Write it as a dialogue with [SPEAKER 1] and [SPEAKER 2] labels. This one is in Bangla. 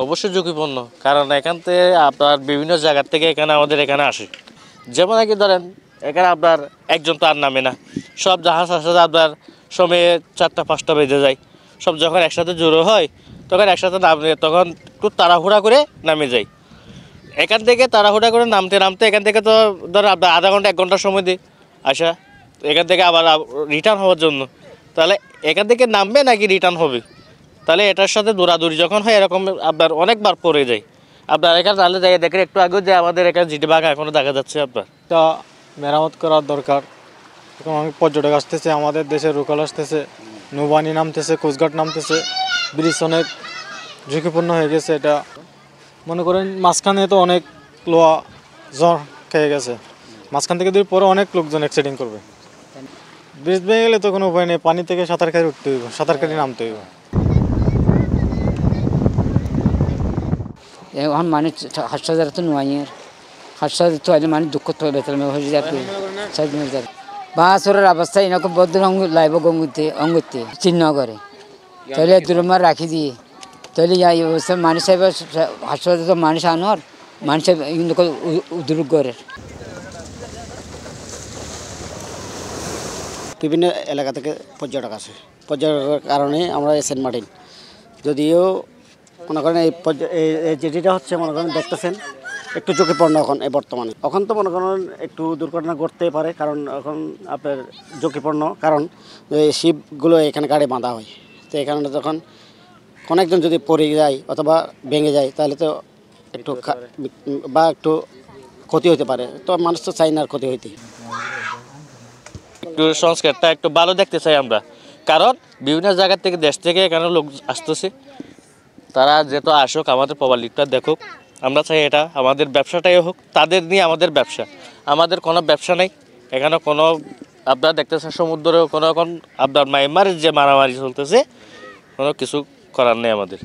[SPEAKER 1] অবশ্যই ঝুঁকিপূর্ণ, কারণ এখান থেকে আপনার বিভিন্ন জায়গার থেকে আমাদের এখানে আসে। যেমন আগে ধরেন এখানে আপনার একজন তো আর নামে না, সব জাহাজ আসলে আপনার সময়ে 4টা-5টা বেজে যায়। সব যখন একসাথে জড়ো হয় তখন একসাথে নামে, তখন একটু তাড়াহুড়া করে নামে যায়। এখান থেকে তাড়াহুড়া করে নামতে নামতে এখান থেকে তো ধরেন আপনার আধা ঘন্টা 1 ঘন্টা সময় দিই আসা, এখান থেকে আবার রিটার্ন হওয়ার জন্য। তাহলে এখান থেকে নামবে নাকি রিটার্ন হবে, তাহলে এটার সাথে দৌড়াদৌড়ি যখন হয় এরকম আপনার অনেকবার পড়ে যায়। আপনার এখানে নাহলে জায়গায় দেখেন একটু আগেও যে আমাদের এখানে জিটি বাঘ এখনও দেখা যাচ্ছে। আপনার
[SPEAKER 2] এটা মেরামত করার দরকার। এখন অনেক পর্যটক আসতেছে, আমাদের দেশে লোকাল আসতেছে, নৌবাহিনী নামতেছে, কোস্টগার্ড নামতেছে, ব্রিজ অনেক ঝুঁকিপূর্ণ হয়ে গেছে। এটা মনে করেন মাঝখানে তো অনেক লোহা জ্বর খেয়ে গেছে, মাঝখান থেকে যদি পরে অনেক লোকজন অ্যাক্সিডেন্ট করবে। ব্রিজ ভেঙে গেলে তো কোনো উপায় নেই, পানি থেকে সাঁতার কাটি উঠতে হইব, সাঁতার কাটি নামতে হইব।
[SPEAKER 3] এখন মানুষ হাসপাতাল তো নয়, হাসপাতাল তো আইলে মানুষ দুঃখ তো হয়ে যাবে। বাঁশরের অবস্থা এরকম বদ্ধ লাইব অঙ্গুতে চিহ্ন করে, তাহলে দুরমার রাখি দিয়ে তাহলে এই অবস্থা মানুষ হাসপাতালে তো মানুষ আনোর মানুষের উদ্রুপ করে।
[SPEAKER 4] বিভিন্ন এলাকা থেকে পর্যটক আসে, পর্যটকের কারণে আমরা সেন্ট মার্টিন, যদিও মনে করেন এই যেটিটা হচ্ছে মনে করেন দেখতেছেন একটু ঝুঁকিপূর্ণ এখন বর্তমানে। এখন তো মনে করেন একটু দুর্ঘটনা ঘটতে পারে, কারণ এখন আপনার ঝুঁকিপূর্ণ, কারণ এই শিপগুলো এখানে গাড়ি বাঁধা হয়। তো এই কারণে যখন কোনো একজন যদি পড়ে যায় অথবা ভেঙে যায় তাহলে তো একটু একটু ক্ষতি হতে পারে। তো মানুষ তো চাই না আর ক্ষতি হইতে।
[SPEAKER 1] একটু সংস্কারটা একটু ভালো দেখতে চাই আমরা, কারণ বিভিন্ন জায়গা থেকে দেশ থেকে এখানে লোক আসতেছে, তারা যেহেতু আসুক আমাদের পাবলিকটা দেখুক। আমরা চাই এটা আমাদের ব্যবসাটাই হোক, তাদের নিয়ে আমাদের ব্যবসা, আমাদের কোনো ব্যবসা নেই এখানে। কোনো আপনারা দেখতেছেন সমুদ্রেও কোনো এখন আপনার মায়ানমারের যে মারামারি চলতেছে, কোনো কিছু করার নেই আমাদের।